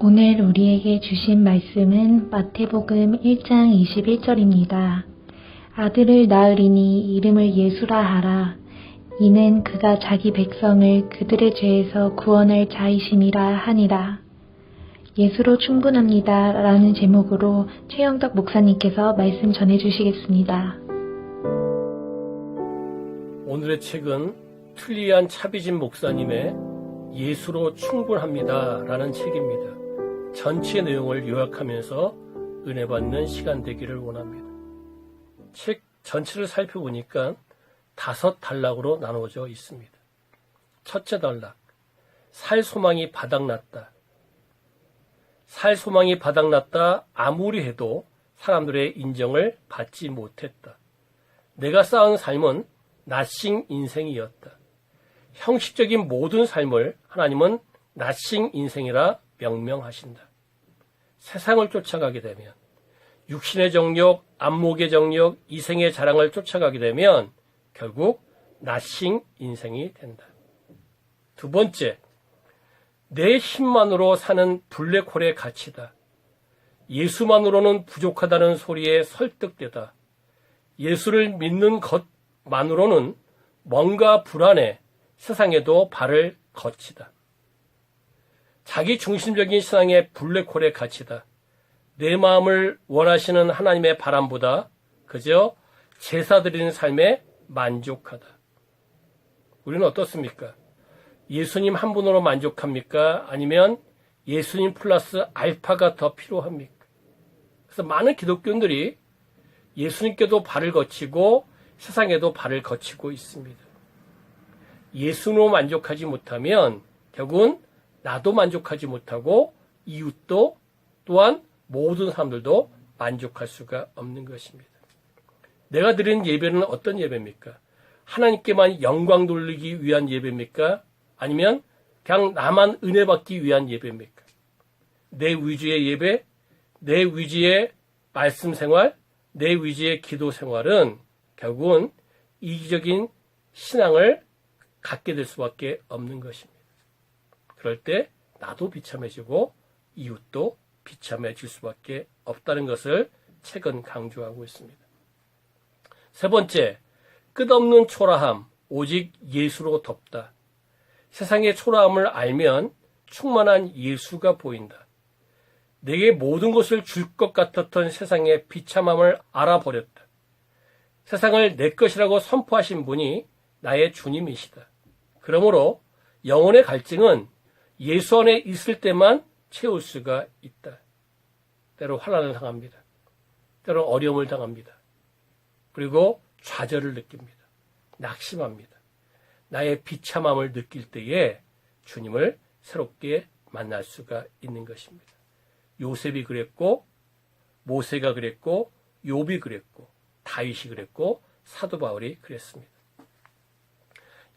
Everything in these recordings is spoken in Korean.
오늘 우리에게 주신 말씀은 마태복음 1장 21절입니다. 아들을 낳으리니 이름을 예수라 하라. 이는 그가 자기 백성을 그들의 죄에서 구원할 자이심이라 하니라. 예수로 충분합니다 라는 제목으로 최영덕 목사님께서 말씀 전해주시겠습니다. 오늘의 책은 틀리안 차비진 목사님의 예수로 충분합니다 라는 책입니다. 전체 내용을 요약하면서 은혜 받는 시간 되기를 원합니다. 책 전체를 살펴보니까 5단락으로 나누어져 있습니다. 첫째 단락, 살 소망이 바닥났다. 살 소망이 바닥났다. 아무리 해도 사람들의 인정을 받지 못했다. 내가 쌓은 삶은 나싱 인생이었다. 형식적인 모든 삶을 하나님은 나싱 인생이라 명명하신다. 세상을 쫓아가게 되면, 육신의 정욕, 안목의 정욕, 이생의 자랑을 쫓아가게 되면 결국 나싱 인생이 된다. 두 번째, 내 힘만으로 사는 블랙홀의 가치다. 예수만으로는 부족하다는 소리에 설득되다. 예수를 믿는 것만으로는 뭔가 불안해 세상에도 발을 거치다. 자기 중심적인 신앙의 블랙홀의 가치다. 내 마음을 원하시는 하나님의 바람보다 그저 제사 드리는 삶에 만족하다. 우리는 어떻습니까? 예수님 한 분으로 만족합니까? 아니면 예수님 플러스 알파가 더 필요합니까? 그래서 많은 기독교인들이 예수님께도 발을 거치고 세상에도 발을 거치고 있습니다. 예수로 만족하지 못하면 결국은 나도 만족하지 못하고 이웃도 또한 모든 사람들도 만족할 수가 없는 것입니다. 내가 드리는 예배는 어떤 예배입니까? 하나님께만 영광 돌리기 위한 예배입니까? 아니면 그냥 나만 은혜 받기 위한 예배입니까? 내 위주의 예배, 내 위주의 말씀 생활, 내 위주의 기도 생활은 결국은 이기적인 신앙을 갖게 될 수밖에 없는 것입니다. 그럴 때 나도 비참해지고 이웃도 비참해질 수밖에 없다는 것을 책은 강조하고 있습니다. 세 번째, 끝없는 초라함, 오직 예수로 덮다. 세상의 초라함을 알면 충만한 예수가 보인다. 내게 모든 것을 줄 것 같았던 세상의 비참함을 알아버렸다. 세상을 내 것이라고 선포하신 분이 나의 주님이시다. 그러므로 영혼의 갈증은 예수 안에 있을 때만 채울 수가 있다. 때로 환난을 당합니다. 때로 어려움을 당합니다. 그리고 좌절을 느낍니다. 낙심합니다. 나의 비참함을 느낄 때에 주님을 새롭게 만날 수가 있는 것입니다. 요셉이 그랬고, 모세가 그랬고, 욥이 그랬고, 다윗이 그랬고, 사도 바울이 그랬습니다.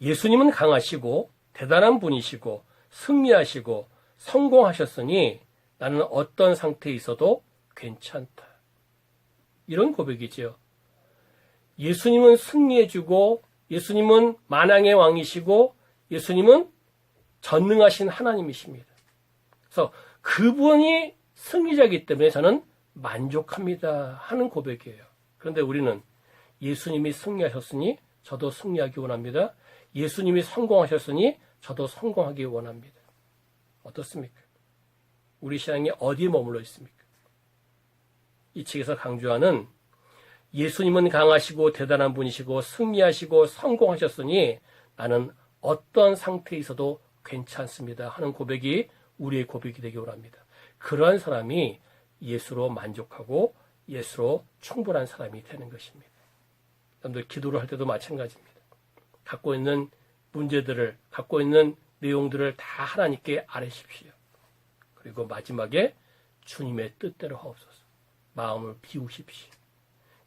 예수님은 강하시고 대단한 분이시고 승리하시고 성공하셨으니 나는 어떤 상태에 있어도 괜찮다. 이런 고백이지요. 예수님은 승리해주고 예수님은 만왕의 왕이시고 예수님은 전능하신 하나님이십니다. 그래서 그분이 승리자이기 때문에 저는 만족합니다 하는 고백이에요. 그런데 우리는 예수님이 승리하셨으니 저도 승리하기 원합니다. 예수님이 성공하셨으니 저도 성공하기 원합니다. 어떻습니까? 우리 신앙이 어디에 머물러 있습니까? 이 책에서 강조하는 예수님은 강하시고 대단한 분이시고 승리하시고 성공하셨으니 나는 어떤 상태에 있어도 괜찮습니다 하는 고백이 우리의 고백이 되기 원합니다. 그러한 사람이 예수로 만족하고 예수로 충분한 사람이 되는 것입니다. 여러분들 기도를 할 때도 마찬가지입니다. 갖고 있는 문제들을, 갖고 있는 내용들을 다 하나님께 아뢰십시오. 그리고 마지막에 주님의 뜻대로 하옵소서. 마음을 비우십시오.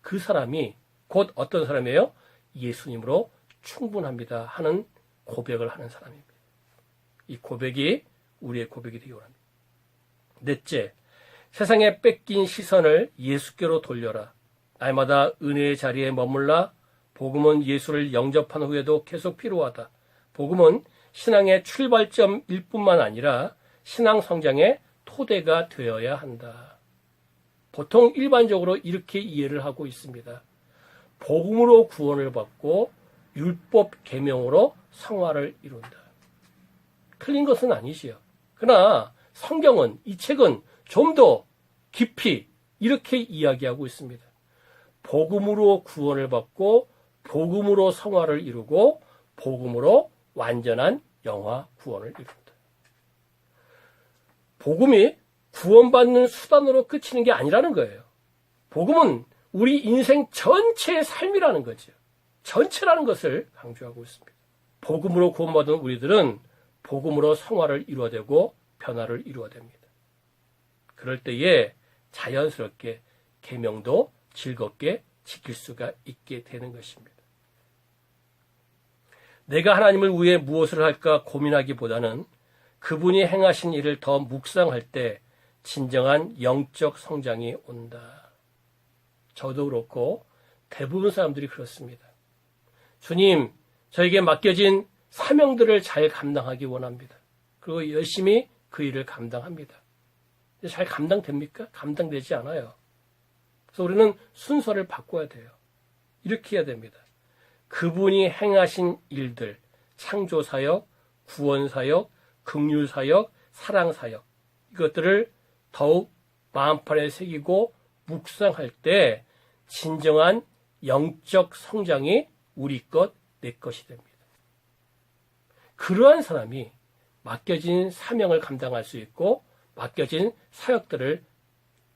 그 사람이 곧 어떤 사람이에요? 예수님으로 충분합니다 하는 고백을 하는 사람입니다. 이 고백이 우리의 고백이 되기 원합니다. 넷째, 세상에 뺏긴 시선을 예수께로 돌려라. 날마다 은혜의 자리에 머물라. 복음은 예수를 영접한 후에도 계속 필요하다. 복음은 신앙의 출발점일 뿐만 아니라 신앙 성장의 토대가 되어야 한다. 보통 일반적으로 이렇게 이해를 하고 있습니다. 복음으로 구원을 받고 율법 계명으로 성화를 이룬다. 틀린 것은 아니지요. 그러나 성경은, 이 책은 좀 더 깊이 이렇게 이야기하고 있습니다. 복음으로 구원을 받고 복음으로 성화를 이루고 복음으로 완전한 영화 구원을 이룬다. 복음이 구원받는 수단으로 그치는 게 아니라는 거예요. 복음은 우리 인생 전체의 삶이라는 거죠. 전체라는 것을 강조하고 있습니다. 복음으로 구원받은 우리들은 복음으로 성화를 이루어내고 변화를 이루어냅니다. 그럴 때에 자연스럽게 계명도 즐겁게 지킬 수가 있게 되는 것입니다. 내가 하나님을 위해 무엇을 할까 고민하기보다는 그분이 행하신 일을 더 묵상할 때 진정한 영적 성장이 온다. 저도 그렇고 대부분 사람들이 그렇습니다. 주님, 저에게 맡겨진 사명들을 잘 감당하기 원합니다. 그리고 열심히 그 일을 감당합니다. 잘 감당됩니까? 감당되지 않아요. 그래서 우리는 순서를 바꿔야 돼요. 이렇게 해야 됩니다. 그분이 행하신 일들, 창조사역, 구원사역, 긍휼사역, 사랑사역, 이것들을 더욱 마음판에 새기고 묵상할 때 진정한 영적 성장이 우리 것, 내 것이 됩니다. 그러한 사람이 맡겨진 사명을 감당할 수 있고 맡겨진 사역들을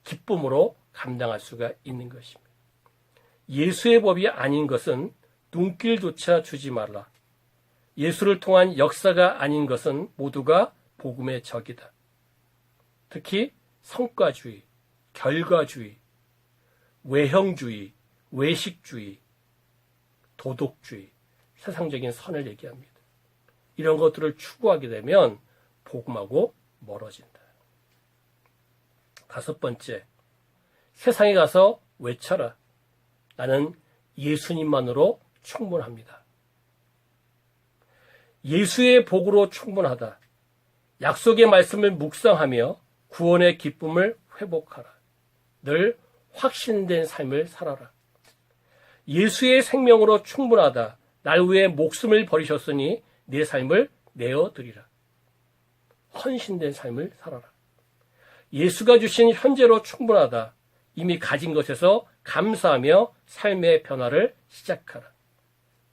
기쁨으로 감당할 수가 있는 것입니다. 예수의 법이 아닌 것은 눈길조차 주지 말라. 예수를 통한 역사가 아닌 것은 모두가 복음의 적이다. 특히 성과주의, 결과주의, 외형주의, 외식주의, 도덕주의, 세상적인 선을 얘기합니다. 이런 것들을 추구하게 되면 복음하고 멀어진다. 5번째, 세상에 가서 외쳐라. 나는 예수님만으로 충분합니다. 예수의 복으로 충분하다. 약속의 말씀을 묵상하며 구원의 기쁨을 회복하라. 늘 확신된 삶을 살아라. 예수의 생명으로 충분하다. 날 위해 목숨을 버리셨으니 내 삶을 내어드리라. 헌신된 삶을 살아라. 예수가 주신 현재로 충분하다. 이미 가진 것에서 감사하며 삶의 변화를 시작하라.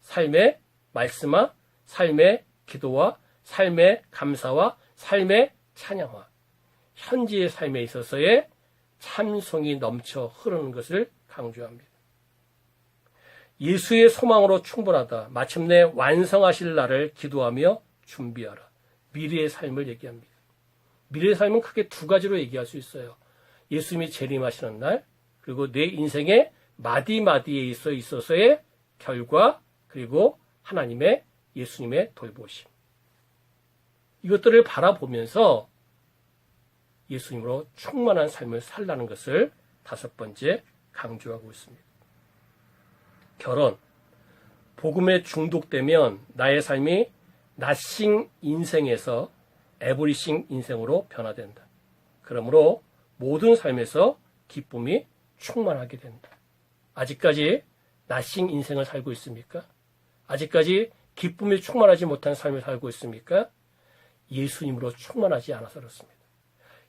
삶의 말씀화, 삶의 기도와 삶의 감사와 삶의 찬양화, 현지의 삶에 있어서의 찬송이 넘쳐 흐르는 것을 강조합니다. 예수의 소망으로 충분하다. 마침내 완성하실 날을 기도하며 준비하라. 미래의 삶을 얘기합니다. 미래의 삶은 크게 2가지로 얘기할 수 있어요. 예수님이 재림하시는 날, 그리고 내 인생의 마디마디에 있어서의 결과, 그리고 하나님의 예수님의 돌보심. 이것들을 바라보면서 예수님으로 충만한 삶을 살라는 것을 5번째 강조하고 있습니다. 결혼, 복음에 중독되면 나의 삶이 낫싱 인생에서 에브리싱 인생으로 변화된다. 그러므로 모든 삶에서 기쁨이 충만하게 된다. 아직까지 낫싱 인생을 살고 있습니까? 아직까지 기쁨이 충만하지 못한 삶을 살고 있습니까? 예수님으로 충만하지 않아서 그렇습니다.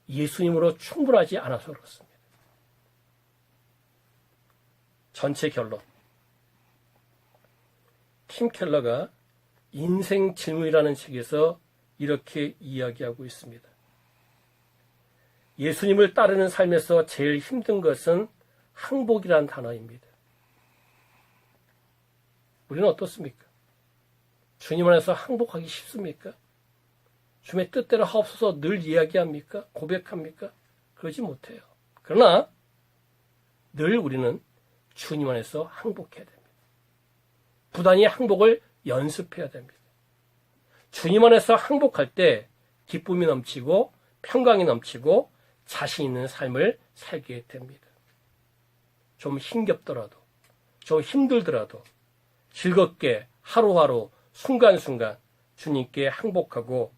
예수님으로 충분하지 않아서 그렇습니다. 전체 결론. 팀 켈러가 인생 질문이라는 책에서 이렇게 이야기하고 있습니다. 예수님을 따르는 삶에서 제일 힘든 것은 항복이라는 단어입니다. 우리는 어떻습니까? 주님 안에서 항복하기 쉽습니까? 주님의 뜻대로 하옵소서 늘 이야기합니까? 고백합니까? 그러지 못해요. 그러나 늘 우리는 주님 안에서 항복해야 됩니다. 부단히 항복을 연습해야 됩니다. 주님 안에서 항복할 때 기쁨이 넘치고 평강이 넘치고 자신 있는 삶을 살게 됩니다. 좀 힘겹더라도, 좀 힘들더라도 즐겁게 하루하루 순간순간 주님께 항복하고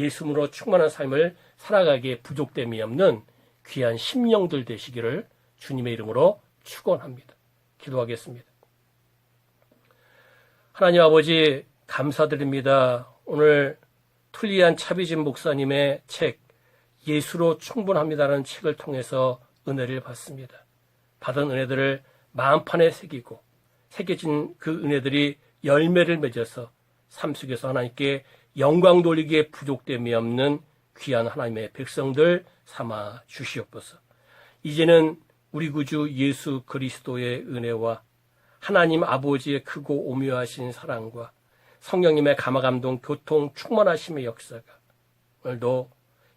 예수님으로 충만한 삶을 살아가기에 부족됨이 없는 귀한 심령들 되시기를 주님의 이름으로 축원합니다. 기도하겠습니다. 하나님 아버지 감사드립니다. 오늘 툴리안 차비진 목사님의 책 예수로 충분합니다라는 책을 통해서 은혜를 받습니다. 받은 은혜들을 마음판에 새기고 새겨진 그 은혜들이 열매를 맺어서 삶 속에서 하나님께 영광 돌리기에 부족됨이 없는 귀한 하나님의 백성들 삼아 주시옵소서. 이제는 우리 구주 예수 그리스도의 은혜와 하나님 아버지의 크고 오묘하신 사랑과 성령님의 감화감동 교통 충만하심의 역사가 오늘도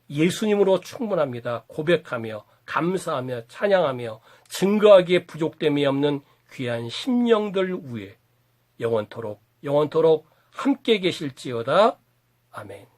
예수님으로 충분합니다. 고백하며 감사하며 찬양하며 증거하기에 부족됨이 없는 귀한 심령들 위에 영원토록 함께 계실지어다. 아멘.